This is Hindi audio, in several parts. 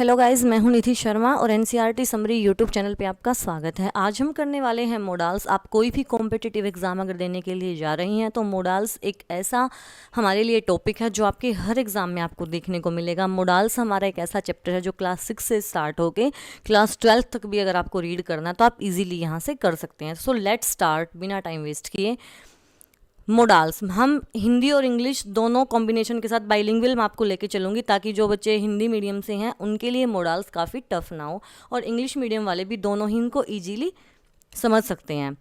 हेलो गाइस, मैं हूं निधि शर्मा और एनसीईआरटी समरी यूट्यूब चैनल पे आपका स्वागत है। आज हम करने वाले हैं मोडाल्स। आप कोई भी कॉम्पिटिटिव एग्जाम अगर देने के लिए जा रही हैं तो मोडाल्स एक ऐसा हमारे लिए टॉपिक है जो आपके हर एग्जाम में आपको देखने को मिलेगा। मोडाल्स हमारा एक ऐसा चैप्टर है जो क्लास 6 से स्टार्ट होके क्लास 12 तक भी अगर आपको रीड करना है तो आप इजीली यहाँ से कर सकते हैं। सो लेट्स स्टार्ट बिना टाइम वेस्ट किए। मोडाल्स हम हिंदी और इंग्लिश दोनों कॉम्बिनेशन के साथ बाइलिंगुअल मैं आपको लेके चलूँगी ताकि जो बच्चे हिंदी मीडियम से हैं उनके लिए मोडाल्स काफ़ी टफ ना हो और इंग्लिश मीडियम वाले भी दोनों ही इनको ईजीली समझ सकते हैं।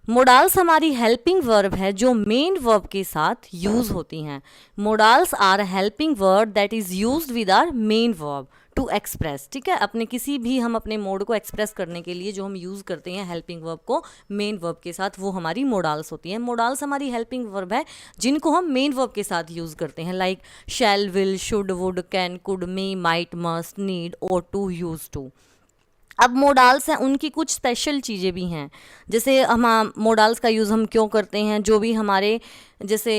मोडाल्स हमारी हेल्पिंग वर्ब है जो मेन वर्ब के साथ यूज होती हैं। Modals are helping verb that is used with are main verb to express. ठीक है, अपने किसी भी हम अपने मोड को एक्सप्रेस करने के लिए जो हम यूज़ करते हैं हेल्पिंग वर्ब को मेन वर्ब के साथ, वो हमारी मोडाल्स होती हैं। मोडाल्स हमारी हेल्पिंग वर्ब है जिनको हम मेन वर्ब के साथ यूज़ करते हैं, like shall, will, should, would, can, could, may, might, must, need, ought to, use to. अब मोडाल्स हैं उनकी कुछ स्पेशल चीज़ें भी हैं, जैसे हम मोडाल्स का यूज़ हम क्यों करते हैं, जो भी हमारे जैसे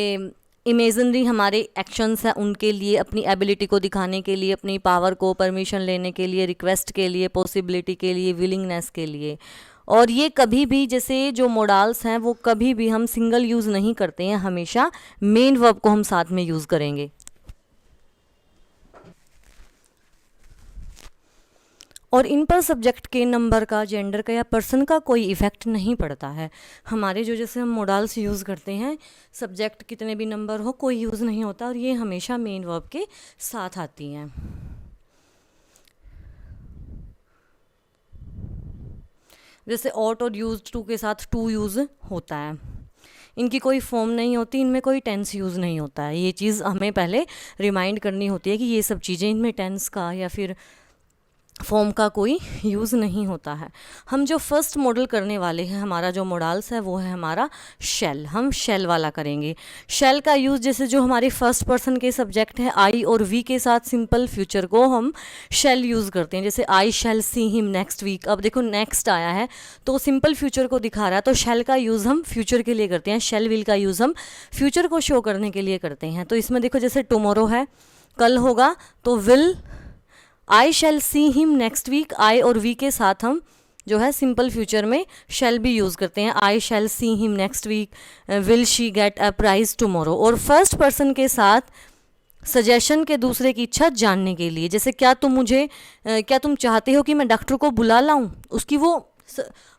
इमेजिनरी हमारे एक्शंस हैं उनके लिए, अपनी एबिलिटी को दिखाने के लिए, अपनी पावर को, परमिशन लेने के लिए, रिक्वेस्ट के लिए, पॉसिबिलिटी के लिए, विलिंगनेस के लिए। और ये कभी भी जैसे जो मोडाल्स हैं वो कभी भी हम सिंगल यूज़ नहीं करते हैं, हमेशा मेन वर्ब को हम साथ में यूज़ करेंगे। और इन पर सब्जेक्ट के, नंबर का, जेंडर का या पर्सन का कोई इफ़ेक्ट नहीं पड़ता है। हमारे जो जैसे हम मोडाल्स यूज़ करते हैं, सब्जेक्ट कितने भी नंबर हो कोई यूज़ नहीं होता और ये हमेशा मेन वर्ब के साथ आती हैं। जैसे ऑट और यूज टू के साथ टू यूज़ होता है, इनकी कोई फॉर्म नहीं होती, इनमें कोई टेंस यूज़ नहीं होता है। ये चीज़ हमें पहले रिमाइंड करनी होती है कि ये सब चीज़ें, इनमें टेंस का या फिर फॉर्म का कोई यूज़ नहीं होता है। हम जो फर्स्ट मॉडल करने वाले हैं, हमारा जो मोडाल्स है वो है हमारा शेल। हम शेल वाला करेंगे। शेल का यूज़ जैसे जो हमारे फर्स्ट पर्सन के सब्जेक्ट है आई और वी के साथ सिंपल फ्यूचर को हम शेल यूज़ करते हैं। जैसे आई shall see him next week. अब देखो नेक्स्ट आया है तो सिंपल फ्यूचर को दिखा रहा है, तो शेल का यूज़ हम फ्यूचर के लिए करते हैं, शेल विल का यूज़ हम फ्यूचर को शो करने के लिए करते हैं। तो इसमें देखो जैसे टुमारो है, कल होगा, तो will, I shall see him next week. I और वी के साथ हम जो है सिंपल फ्यूचर में शैल भी यूज़ करते हैं। I shall see him next week, will she get a prize tomorrow. और फर्स्ट पर्सन के साथ सजेशन के, दूसरे की इच्छा जानने के लिए, जैसे क्या तुम चाहते हो कि मैं डॉक्टर को बुला लाऊं, उसकी वो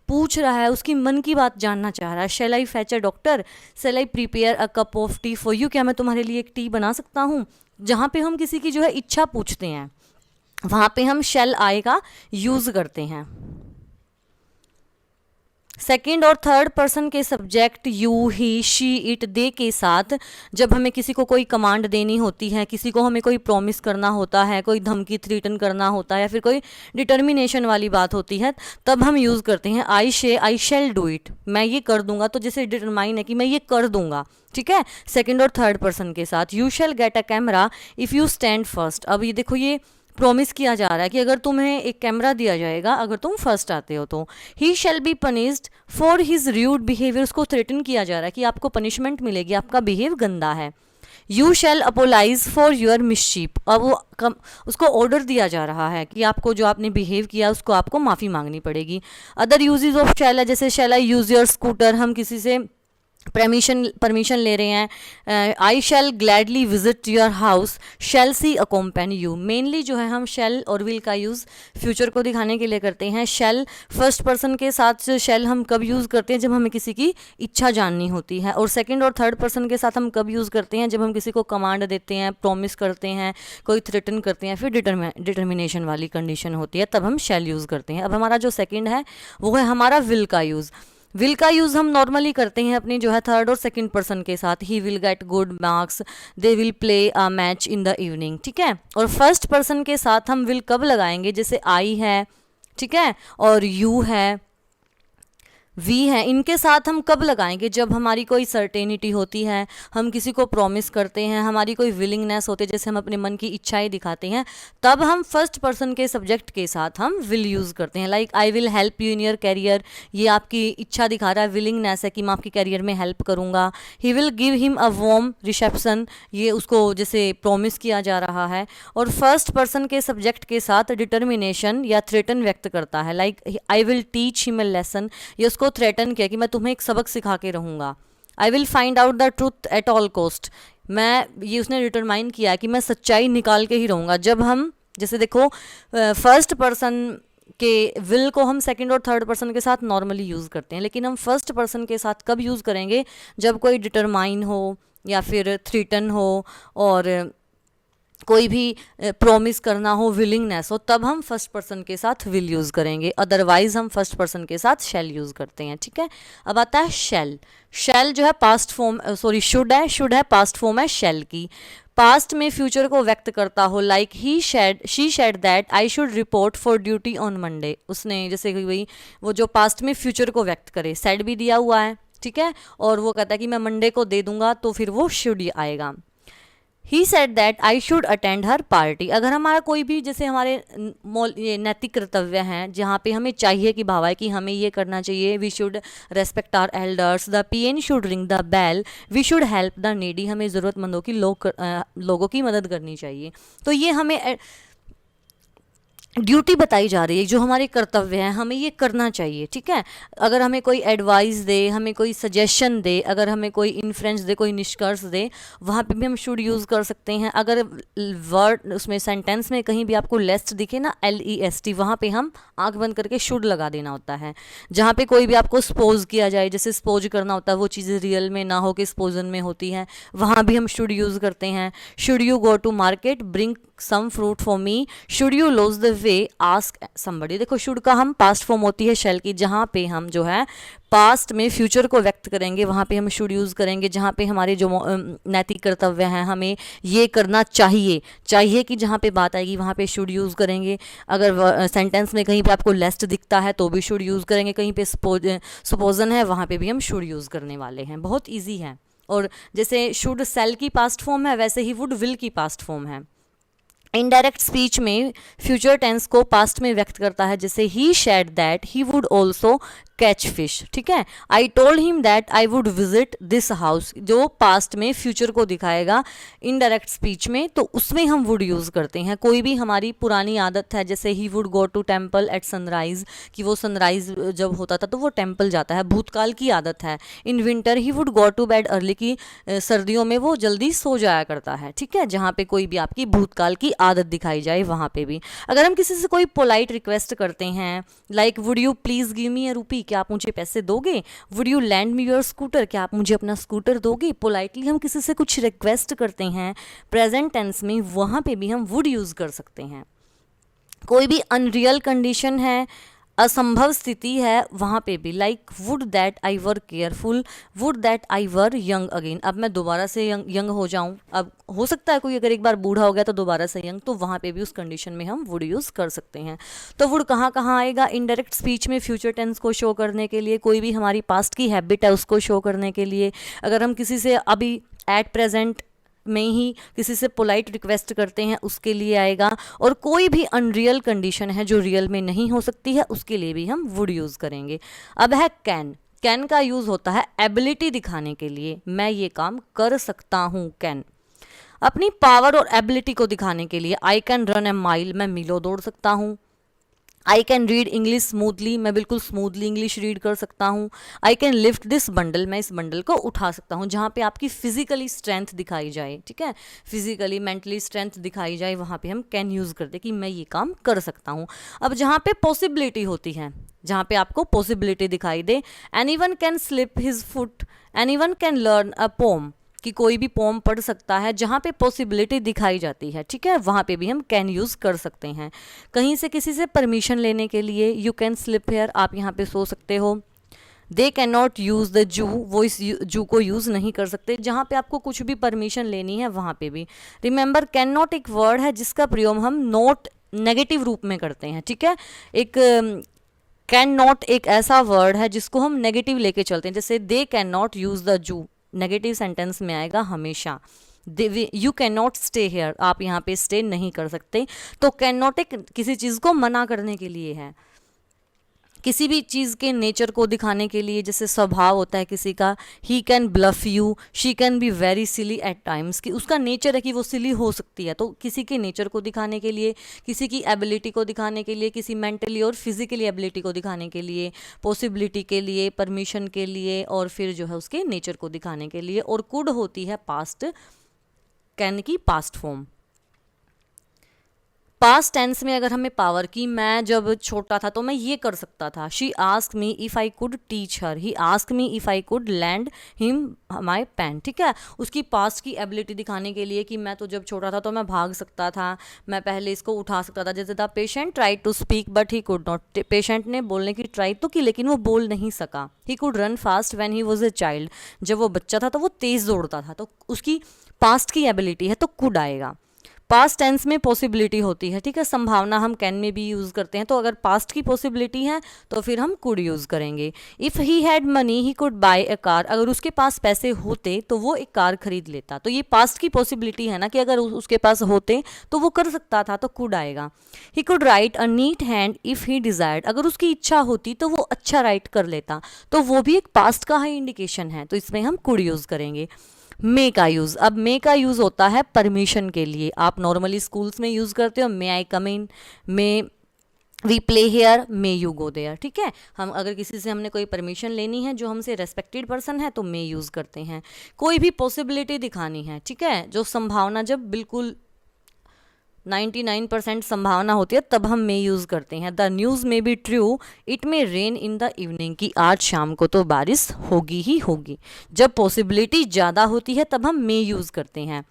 पूछ रहा है, उसकी मन की बात जानना चाह रहा है। Shall I fetch a doctor, shall I prepare a cup of tea for you, क्या मैं तुम्हारे लिए एक टी बना सकता हूँ। जहाँ पे हम किसी की जो है इच्छा पूछते हैं वहाँ पे हम शैल आई का यूज़ करते हैं। सेकेंड और थर्ड पर्सन के subject you, he, she, it, they के साथ जब हमें किसी को कोई कमांड देनी होती है, किसी को हमें कोई प्रॉमिस करना होता है, कोई धमकी थ्रीटन करना होता है या फिर कोई डिटर्मिनेशन वाली बात होती है, तब हम यूज़ करते हैं आई शैल डू इट, मैं ये कर दूंगा। तो जैसे डिटरमाइन है कि मैं ये कर दूंगा, ठीक है, सेकेंड और थर्ड पर्सन के साथ। You shall get a camera if you stand first. अब ये देखो, ये प्रॉमिस किया जा रहा है कि अगर तुम्हें एक कैमरा दिया जाएगा अगर तुम फर्स्ट आते हो तो। He shall be punished for his rude behaviour, उसको थ्रेटन किया जा रहा है कि आपको पनिशमेंट मिलेगी, आपका बिहेव गंदा है। You shall apologise for your mischief. अब वो उसको ऑर्डर दिया जा रहा है कि आपको जो आपने बिहेव किया उसको आपको माफ़ी मांगनी पड़ेगी। अदर यूजेज ऑफ शैल है, जैसे shall I use your scooter, हम किसी से परमिशन ले रहे हैं। I shall gladly visit your house, shall see accompany you. Mainly जो है हम शैल और विल का यूज़ फ्यूचर को दिखाने के लिए करते हैं। शैल फर्स्ट पर्सन के साथ शैल हम कब यूज़ करते हैं, जब हमें किसी की इच्छा जाननी होती है। और सेकंड और थर्ड पर्सन के साथ हम कब यूज़ करते हैं, जब हम किसी को कमांड देते हैं, प्रॉमिस करते हैं, कोई थ्रेटन करते हैं, फिर डिटर्मिनेशन वाली कंडीशन होती है, तब हम शैल यूज़ करते हैं। अब हमारा जो सेकेंड है वो है हमारा विल का यूज़। विल का यूज़ हम नॉर्मली करते हैं अपनी जो है थर्ड और सेकंड पर्सन के साथ। He will get good marks, they will play a match in the evening, ठीक है। और फर्स्ट पर्सन के साथ हम विल कब लगाएंगे, जैसे आई है, ठीक है, और यू है, वी है, इनके साथ हम कब लगाएंगे? जब हमारी कोई सर्टेनिटी होती है, हम किसी को प्रॉमिस करते हैं, हमारी कोई विलिंगनेस होती है, जैसे हम अपने मन की इच्छाएं दिखाते हैं, तब हम फर्स्ट पर्सन के सब्जेक्ट के साथ हम विल यूज़ करते हैं। Like I will help you in your career, ये आपकी इच्छा दिखा रहा है, विलिंगनेस है कि मैं आपके कैरियर में हेल्प करूँगा। He will give him a warm reception, ये उसको जैसे प्रॉमिस किया जा रहा है। और फर्स्ट पर्सन के सब्जेक्ट के साथ डिटर्मिनेशन या थ्रेटन व्यक्त करता है। Like I will teach him a lesson, ये उसको थ्रेटन किया कि मैं तुम्हें एक सबक सिखा के रहूँगा। I will find out the truth at all cost, मैं ये उसने डिटरमाइन किया कि मैं सच्चाई निकाल के ही रहूँगा। जब हम जैसे देखो फर्स्ट पर्सन के विल को हम सेकंड और थर्ड पर्सन के साथ नॉर्मली यूज़ करते हैं, लेकिन हम फर्स्ट पर्सन के साथ कब यूज़ करेंगे? जब कोई डिटरमाइन हो या फिर थ्रेटन हो और कोई भी प्रॉमिस करना हो, विलिंगनेस हो, तब हम फर्स्ट पर्सन के साथ विल यूज़ करेंगे। अदरवाइज हम फर्स्ट पर्सन के साथ शैल यूज़ करते हैं। ठीक है, अब आता है शैल। शैल जो है पास्ट फॉर्म, सॉरी शुड है पास्ट फॉर्म है शैल की। पास्ट में फ्यूचर को व्यक्त करता हो। Like he said she said that I should report for duty on Monday, उसने जैसे कि भाई वो जो पास्ट में फ्यूचर को व्यक्त करे, सेड भी दिया हुआ है। ठीक है, और वो कहता है कि मैं मंडे को दे दूंगा, तो फिर वो शुड आएगा। He said that I should attend her party, अगर हमारा कोई भी जैसे हमारे ये नैतिक कर्तव्य हैं जहाँ पे हमें चाहिए कि भावा है कि हमें ये करना चाहिए, we should respect our elders, the peon should ring the bell, we should help the needy, हमें ज़रूरतमंदों की लोगों की मदद करनी चाहिए। तो ये हमें ड्यूटी बताई जा रही है, जो हमारे कर्तव्य हैं हमें ये करना चाहिए। ठीक है, अगर हमें कोई एडवाइस दे, हमें कोई सजेशन दे, अगर हमें कोई इन्फ्रेंस दे, कोई निष्कर्ष दे, वहाँ पे भी हम शुड यूज़ कर सकते हैं। अगर वर्ड उसमें सेंटेंस में कहीं भी आपको लेस्ट दिखे ना, LEST, वहाँ पे हम आंख बंद करके शुड लगा देना होता है। जहाँ पे कोई भी आपको स्पोज किया जाए, जैसे स्पोज करना होता है, वो चीज़ें रियल में ना हो के स्पोजन में होती हैं, वहाँ भी हम शुड यूज़ करते हैं। Should you go to market, bring some fruit for me, should you loss the way, ask somebody. देखो शुड का हम पास्ट फॉर्म होती है शैल की, जहाँ पे हम जो है पास्ट में फ्यूचर को व्यक्त करेंगे वहाँ पे हम शुड यूज़ करेंगे। जहाँ पे हमारे जो नैतिक कर्तव्य हैं, हमें ये करना चाहिए कि जहाँ पे बात आएगी वहाँ पे शुड यूज़ करेंगे। अगर सेंटेंस में कहीं पे आपको लेस्ट दिखता है तो भी शुड यूज़ करेंगे, कहीं पे सपोजन है वहाँ पे भी हम शुड यूज़ करने वाले हैं। बहुत ईजी है। और जैसे शुड सेल की पास्ट फॉर्म है, वैसे ही वुड विल की पास्ट फॉर्म है। इनडायरेक्ट स्पीच में फ्यूचर टेंस को पास्ट में व्यक्त करता है, जैसे he said that he would also catch fish. ठीक है, I told him that I would visit this house, जो पास्ट में फ्यूचर को दिखाएगा इनडायरेक्ट स्पीच में, तो उसमें हम वुड यूज़ करते हैं। कोई भी हमारी पुरानी आदत है, जैसे he would go to temple at sunrise, कि वो सनराइज जब होता था तो वो टेम्पल जाता है, भूतकाल की आदत है। In winter he would go to bed early, की सर्दियों में वो जल्दी सो जाया करता है। ठीक है, जहाँ पे कोई भी आपकी भूतकाल की आदत दिखाई जाए वहाँ पे भी। अगर हम किसी से कोई पोलाइट रिक्वेस्ट करते हैं, like would you please give me a rupee, क्या आप मुझे पैसे दोगे? Would you lend me your scooter, क्या आप मुझे अपना स्कूटर दोगे? पोलाइटली हम किसी से कुछ रिक्वेस्ट करते हैं प्रेजेंट टेंस में, वहाँ पे भी हम वुड यूज़ कर सकते हैं। कोई भी अनरियल कंडीशन है, असंभव स्थिति है, वहाँ पे भी like would that I were careful, would that I were young again, अब मैं दोबारा से यंग हो जाऊँ। अब हो सकता है कोई अगर एक बार बूढ़ा हो गया तो दोबारा से यंग, तो वहाँ पे भी उस कंडीशन में हम वुड यूज़ कर सकते हैं। तो वुड कहाँ कहाँ आएगा? इनडायरेक्ट स्पीच में फ्यूचर टेंस को शो करने के लिए, कोई भी हमारी पास्ट की हैबिट है उसको शो करने के लिए, अगर हम किसी से अभी एट प्रेजेंट में ही किसी से पोलाइट रिक्वेस्ट करते हैं उसके लिए आएगा। और कोई भी अनरियल कंडीशन है जो रियल में नहीं हो सकती है, उसके लिए भी हम वुड यूज़ करेंगे। अब है कैन का यूज़ होता है एबिलिटी दिखाने के लिए, मैं ये काम कर सकता हूँ। कैन अपनी पावर और एबिलिटी को दिखाने के लिए, I can run A mile, मैं मीलों दौड़ सकता हूँ। I can read English smoothly, मैं बिल्कुल स्मूथली इंग्लिश रीड कर सकता हूँ। I can lift this bundle, मैं इस बंडल को उठा सकता हूँ। जहाँ पे आपकी फिजिकली स्ट्रेंथ दिखाई जाए, ठीक है, फिजिकली मेंटली स्ट्रेंथ दिखाई जाए, वहाँ पे हम कैन यूज़ करते कि मैं ये काम कर सकता हूँ। अब जहाँ पे पॉसिबिलिटी होती है, जहाँ पे आपको पॉसिबिलिटी दिखाई दे, anyone can slip his foot, anyone can learn a poem, कि कोई भी पोम पढ़ सकता है, जहाँ पे पॉसिबिलिटी दिखाई जाती है, ठीक है, वहाँ पे भी हम कैन यूज़ कर सकते हैं। कहीं से किसी से परमिशन लेने के लिए, यू कैन स्लिप हेयर, आप यहाँ पे सो सकते हो। They can not use the zoo, वो इस जू को यूज़ नहीं कर सकते। जहाँ पे आपको कुछ भी परमिशन लेनी है वहाँ पे भी। रिमेंबर कैन नॉट एक वर्ड है जिसका प्रयोग हम नोट नेगेटिव रूप में करते हैं, ठीक है। एक कैन नॉट एक ऐसा वर्ड है जिसको हम नेगेटिव लेके चलते हैं, जैसे they can not use the zoo, negative sentence में आएगा हमेशा। You can not stay here, आप यहाँ पे स्टे नहीं कर सकते। तो कैन नॉट एक किसी चीज़ को मना करने के लिए है, किसी भी चीज़ के नेचर को दिखाने के लिए, जैसे स्वभाव होता है किसी का, he can bluff you, she can be very silly at times, कि उसका नेचर है कि वो सिली हो सकती है। तो किसी के नेचर को दिखाने के लिए, किसी की एबिलिटी को दिखाने के लिए, किसी मेंटली और फिजिकली एबिलिटी को दिखाने के लिए, पॉसिबिलिटी के लिए, परमिशन के लिए, और फिर जो है उसके नेचर को दिखाने के लिए। और कुड होती है पास्ट, कैन की पास्ट फॉर्म। पास्ट टेंस में अगर हमें पावर की, मैं जब छोटा था तो मैं ये कर सकता था, she ask me if I could teach her, he ask me if I could land him my pen, ठीक है। उसकी पास्ट की एबिलिटी दिखाने के लिए कि मैं तो जब छोटा था तो मैं भाग सकता था, मैं पहले इसको उठा सकता था। जैसे the patient try to speak but he could not, patient ने बोलने की ट्राई तो की लेकिन वो बोल नहीं सका। He could run fast when he was a child, जब वो बच्चा था तो वो तेज़ दौड़ता था, तो उसकी पास्ट की एबिलिटी है तो कुड आएगा। पास्ट टेंस में पॉसिबिलिटी होती है, ठीक है, संभावना हम कैन में भी यूज़ करते हैं, तो अगर पास्ट की पॉसिबिलिटी है तो फिर हम कुड यूज़ करेंगे। If he had money he could bye a car, अगर उसके पास पैसे होते तो वो एक कार खरीद लेता। तो ये पास्ट की पॉसिबिलिटी है ना, कि अगर उसके पास होते तो वो कर सकता था, तो कुड आएगा। He could write a neat hand if he desired, अगर उसकी इच्छा होती तो वो अच्छा राइट कर लेता, तो वो भी एक पास्ट का ही इंडिकेशन है, तो इसमें हम कुड यूज़ करेंगे। मे का यूज़, अब मे का यूज़ होता है परमिशन के लिए, आप नॉर्मली स्कूल्स में यूज़ करते हो, may I come in, may we play here, may you go there, ठीक है। हम अगर किसी से हमने कोई परमिशन लेनी है जो हमसे रेस्पेक्टेड पर्सन है तो मे यूज़ करते हैं। कोई भी पॉसिबिलिटी दिखानी है, ठीक है, जो संभावना जब बिल्कुल 99% संभावना होती है तब हम मे यूज़ करते हैं। द न्यूज़ में be true, it may rain in the evening, कि आज शाम को तो बारिश होगी ही होगी। जब पॉसिबिलिटी ज़्यादा होती है तब हम मे यूज़ करते हैं।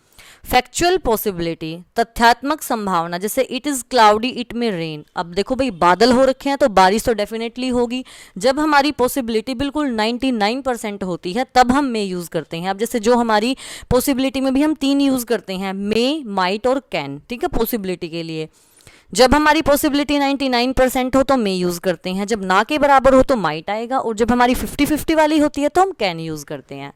फैक्चुअल पॉसिबिलिटी, तथ्यात्मक संभावना, जैसे इट इज़ क्लाउडी इट में रेन, अब देखो भाई बादल हो रखे हैं तो बारिश तो डेफिनेटली होगी। जब हमारी पॉसिबिलिटी बिल्कुल 99% होती है तब हम मे यूज़ करते हैं। अब जैसे जो हमारी पॉसिबिलिटी में भी हम 3 यूज़ करते हैं, मे, माइट और कैन, ठीक है, पॉसिबिलिटी के लिए। जब हमारी पॉसिबिलिटी 99% हो तो मे यूज़ करते हैं, जब ना के बराबर हो तो माइट आएगा, और जब हमारी 50-50 वाली होती है तो हम कैन यूज़ करते हैं।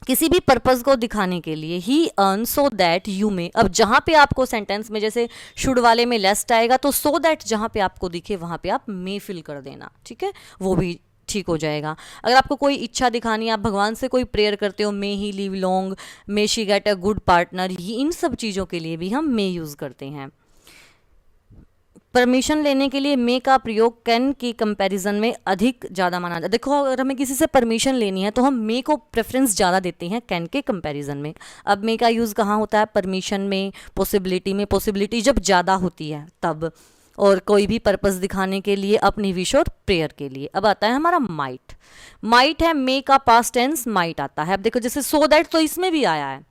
किसी भी पर्पज़ को दिखाने के लिए, he earn so that you may, अब जहाँ पे आपको सेंटेंस में जैसे शुड वाले में लेस्ट आएगा तो सो दैट जहाँ पे आपको दिखे वहाँ पे आप मे फिल कर देना, ठीक है, वो भी ठीक हो जाएगा। अगर आपको कोई इच्छा दिखानी है, आप भगवान से कोई प्रेयर करते हो, may he live long, may she get a good partner, इन सब चीज़ों के लिए भी हम मे यूज़ करते हैं। परमिशन लेने के लिए मे का प्रयोग कैन की कंपैरिजन में अधिक ज़्यादा माना जाता है। देखो अगर हमें किसी से परमिशन लेनी है तो हम मे को प्रेफरेंस ज़्यादा देते हैं कैन के कंपैरिजन में। अब मे का यूज़ कहाँ होता है? परमिशन में, पॉसिबिलिटी में, पॉसिबिलिटी जब ज़्यादा होती है तब, और कोई भी पर्पस दिखाने के लिए, अपनी विश और प्रेयर के लिए। अब आता है हमारा माइट। माइट है मे का पास्ट टेंस, माइट आता है। अब देखो जैसे सो दैट तो इसमें भी आया है।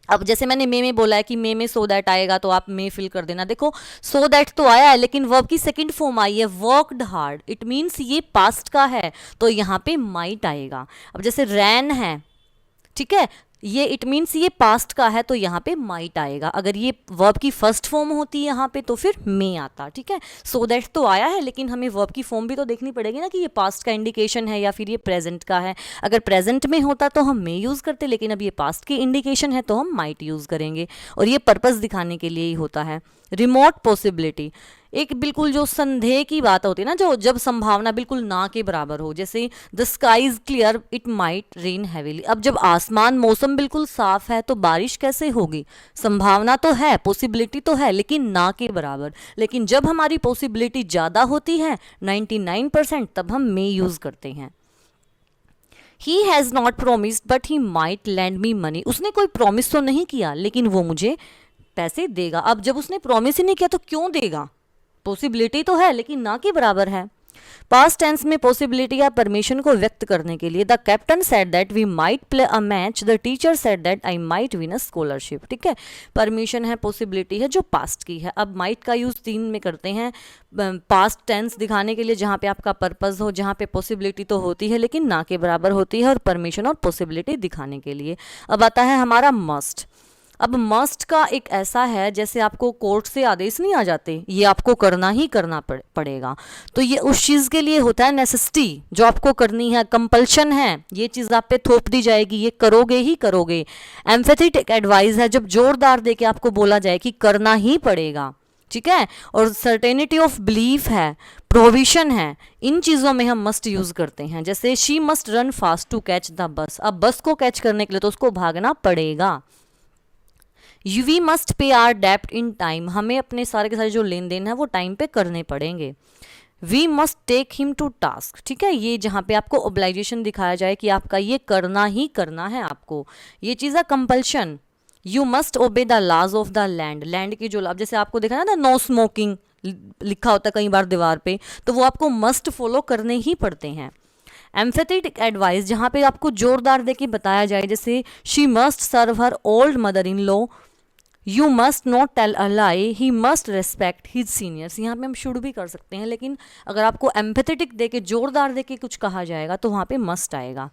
अब जैसे मैंने मे में बोला है कि मे में सो दैट आएगा तो आप मे फिल कर देना। देखो सो दैट तो आया है लेकिन वर्ब की सेकंड फॉर्म आई है वर्कड हार्ड, इट मीन्स ये पास्ट का है तो यहाँ पे माइट आएगा। अब जैसे रैन है, ठीक है, ये इट मीन्स ये पास्ट का है तो यहाँ पे माइट आएगा। अगर ये वर्ब की फर्स्ट फॉर्म होती है यहाँ पे तो फिर मे आता, ठीक है। सो दैट तो आया है लेकिन हमें वर्ब की फॉर्म भी तो देखनी पड़ेगी ना कि ये पास्ट का इंडिकेशन है या फिर ये प्रेजेंट का है। अगर प्रेजेंट में होता तो हम मे यूज़ करते, लेकिन अब ये पास्ट की इंडिकेशन है तो हम माइट यूज़ करेंगे, और ये पर्पस दिखाने के लिए ही होता है। रिमोट पॉसिबिलिटी, एक बिल्कुल जो संदेह की बात होती है ना, जो जब संभावना बिल्कुल ना के बराबर हो, जैसे the sky is clear it might rain heavily. अब जब आसमान, मौसम बिल्कुल साफ है तो बारिश कैसे होगी? संभावना तो है, पॉसिबिलिटी तो है लेकिन ना के बराबर। लेकिन जब हमारी पॉसिबिलिटी ज़्यादा होती है 99%, तब हम मे यूज़ करते हैं। He has not promised but he might land me money, उसने कोई प्रॉमिस तो नहीं किया लेकिन वो मुझे पैसे देगा। अब जब उसने प्रॉमिस ही नहीं किया तो क्यों देगा? पॉसिबिलिटी तो है लेकिन ना के बराबर है। पास्ट टेंस में पॉसिबिलिटी या परमिशन को व्यक्त करने के लिए, the captain said that we might play a match, the teacher said that I might win a scholarship, ठीक है। परमिशन है, पॉसिबिलिटी है जो पास्ट की है। अब माइट का यूज़ 3 में करते हैं, पास्ट टेंस दिखाने के लिए जहाँ पे आपका पर्पस हो, जहाँ पे पॉसिबिलिटी तो होती है लेकिन ना के बराबर होती है, और परमिशन और पॉसिबिलिटी दिखाने के लिए। अब आता है हमारा मस्ट। अब मस्ट का एक ऐसा है जैसे आपको कोर्ट से आदेश नहीं आ जाते, ये आपको करना ही करना पड़ेगा। तो ये उस चीज़ के लिए होता है नेसेसिटी, जो आपको करनी है, कंपल्शन है, ये चीज़ आप पे थोप दी जाएगी, ये करोगे ही करोगे। एम्फेथेटिक एडवाइस है जब जोरदार दे के आपको बोला जाए कि करना ही पड़ेगा, ठीक है। और सर्टेनिटी ऑफ बिलीफ है, प्रोविशन है, इन चीज़ों में हम मस्ट यूज़ करते हैं। जैसे she must run fast to catch the bus, अब बस को कैच करने के लिए तो उसको भागना पड़ेगा। वी मस्ट पे आर डेप्ट इन टाइम, हमें अपने सारे के सारे जो लेन देन है वो टाइम पे करने पड़ेंगे। We must take him to task, ठीक है, ये जहाँ पे आपको ओब्लाइजेशन दिखाया जाए कि आपका ये करना ही करना है आपको, ये चीज़ है compulsion. You must obey the laws of the land, land की जो लॉ, जैसे आपको देखा ना नो स्मोकिंग लिखा होता है कई बार दीवार पे, तो वो आपको मस्ट फॉलो करने ही पड़ते हैं। एम्फेथेटिक एडवाइस जहाँ पे आपको जोरदार दे के बताया जाए, जैसे she must serve her old mother in law, you must not tell a lie, he must respect his seniors. यहाँ पे हम शुड भी कर सकते हैं, लेकिन अगर आपको एम्पैथेटिक दे के जोरदार दे के कुछ कहा जाएगा तो वहाँ पे मस्ट आएगा।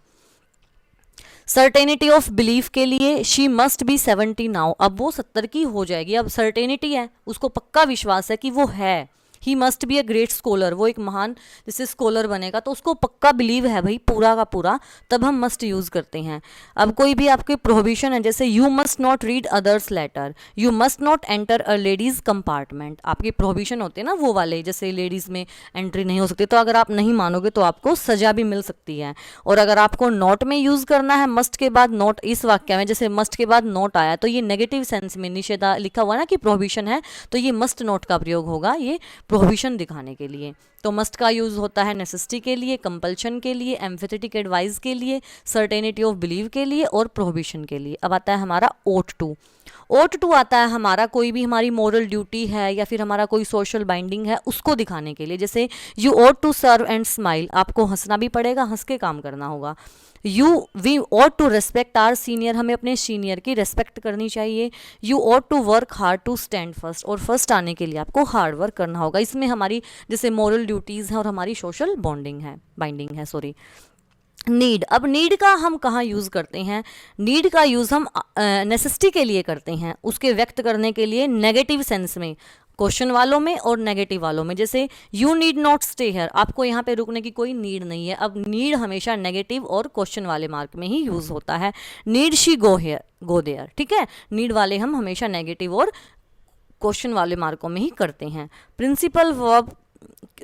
सर्टेनिटी ऑफ बिलीफ के लिए शी मस्ट बी 70 नाउ, अब वो 70 की हो जाएगी, अब सर्टेनिटी है, उसको पक्का विश्वास है कि वो है। He must be a great scholar, वो एक महान जैसे स्कॉलर बनेगा तो उसको पक्का बिलीव है भाई पूरा का पूरा, तब हम मस्ट यूज़ करते हैं। अब कोई भी आपके प्रोहिबिशन है, जैसे you must not read others letter, you must not enter a ladies compartment, आपके प्रोहिबिशन होते हैं ना वो वाले, जैसे लेडीज़ में एंट्री नहीं हो सकती, तो अगर आप नहीं मानोगे तो आपको सज़ा भी मिल सकती है। और अगर आपको नॉट में यूज़ करना है, मस्ट के बाद नॉट, इस वाक्य में जैसे मस्ट के बाद नॉट आया तो ये नेगेटिव सेंस में निषेधा लिखा हुआ ना कि प्रोहिबिशन है, तो ये मस्ट नॉट का प्रयोग होगा, ये प्रोहिबिशन दिखाने के लिए। तो मस्ट का यूज़ होता है नेसेसिटी के लिए, कंपल्शन के लिए, एम्फेथेटिक एडवाइस के लिए, सर्टेनिटी ऑफ बिलीव के लिए और प्रोहिबिशन के लिए। अब आता है हमारा ओट टू। ओट टू आता है हमारा कोई भी हमारी मॉरल ड्यूटी है या फिर हमारा कोई सोशल बाइंडिंग है उसको दिखाने के लिए, जैसे you ought to serve and smile, आपको हंसना भी पड़ेगा, हंस के काम करना होगा। We ought to respect our senior, हमें अपने सीनियर की रेस्पेक्ट करनी चाहिए। You ought to work hard to stand first, और फर्स्ट आने के लिए आपको हार्ड वर्क करना होगा। इसमें हमारी जैसे मॉरल ड्यूटीज़ हैं और हमारी सोशल बाइंडिंग है सॉरी। नीड, अब नीड का हम कहाँ यूज़ करते हैं, नीड का यूज़ हम नेसेसिटी के लिए करते हैं, उसके व्यक्त करने के लिए नेगेटिव सेंस में, क्वेश्चन वालों में और नेगेटिव वालों में। जैसे you need not stay here, आपको यहाँ पे रुकने की कोई नीड नहीं है। अब नीड हमेशा नेगेटिव और क्वेश्चन वाले मार्क में ही यूज़ होता है। नीड शी गो देयर, ठीक है, नीड वाले हम हमेशा नेगेटिव और क्वेश्चन वाले मार्कों में ही करते हैं। प्रिंसिपल वर्ब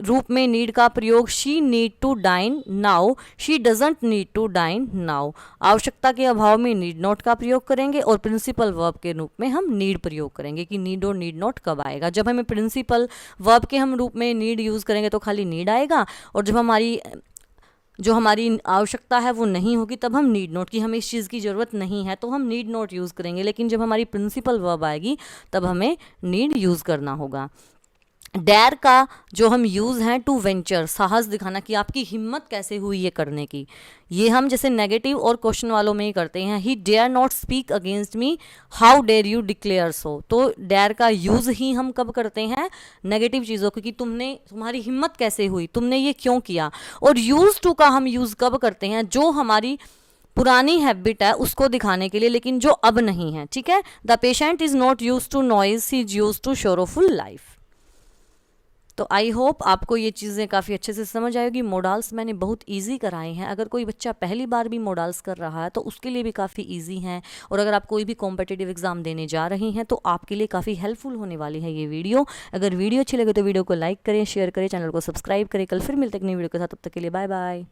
रूप में नीड का प्रयोग, she need to dine now, she doesn't need to dine now. आवश्यकता के अभाव में नीड नॉट का प्रयोग करेंगे और प्रिंसिपल वर्ब के रूप में हम नीड प्रयोग करेंगे कि नीड और नीड नॉट कब आएगा। जब हमें प्रिंसिपल वर्ब के हम रूप में नीड यूज़ करेंगे तो खाली नीड आएगा, और जब हमारी आवश्यकता है वो नहीं होगी तब हम नीड नॉट, की हमें इस चीज़ की ज़रूरत नहीं है तो हम नीड नॉट यूज़ करेंगे। लेकिन जब हमारी प्रिंसिपल वर्ब आएगी तब हमें नीड यूज़ करना होगा। डेयर का जो हम यूज़ हैं टू वेंचर, साहस दिखाना कि आपकी हिम्मत कैसे हुई ये करने की, ये हम जैसे नेगेटिव और क्वेश्चन वालों में ही करते हैं। He dare not speak against me, how dare you declare so. तो डेयर का यूज़ ही हम कब करते हैं, नेगेटिव चीज़ों की, कि तुम्हारी हिम्मत कैसे हुई, तुमने ये क्यों किया। और यूज़ टू का हम यूज़ कब करते हैं, जो हमारी पुरानी हैबिट है उसको दिखाने के लिए, लेकिन जो अब नहीं है, ठीक है। The patient is not used to noise, he is used to sorrowful life. तो आई होप आपको ये चीज़ें काफ़ी अच्छे से समझ आएगी। मोडाल्स मैंने बहुत इजी कराए हैं, अगर कोई बच्चा पहली बार भी मोडाल्स कर रहा है तो उसके लिए भी काफ़ी इजी हैं, और अगर आप कोई भी कॉम्पिटिटिव एग्जाम देने जा रही हैं तो आपके लिए काफ़ी हेल्पफुल होने वाली है ये वीडियो। अगर वीडियो अच्छी लगे तो वीडियो को लाइक करें, शेयर करें, चैनल को सब्सक्राइब करें। कल फिर मिलते हैं नई वीडियो के साथ, तब तक के लिए बाय बाय।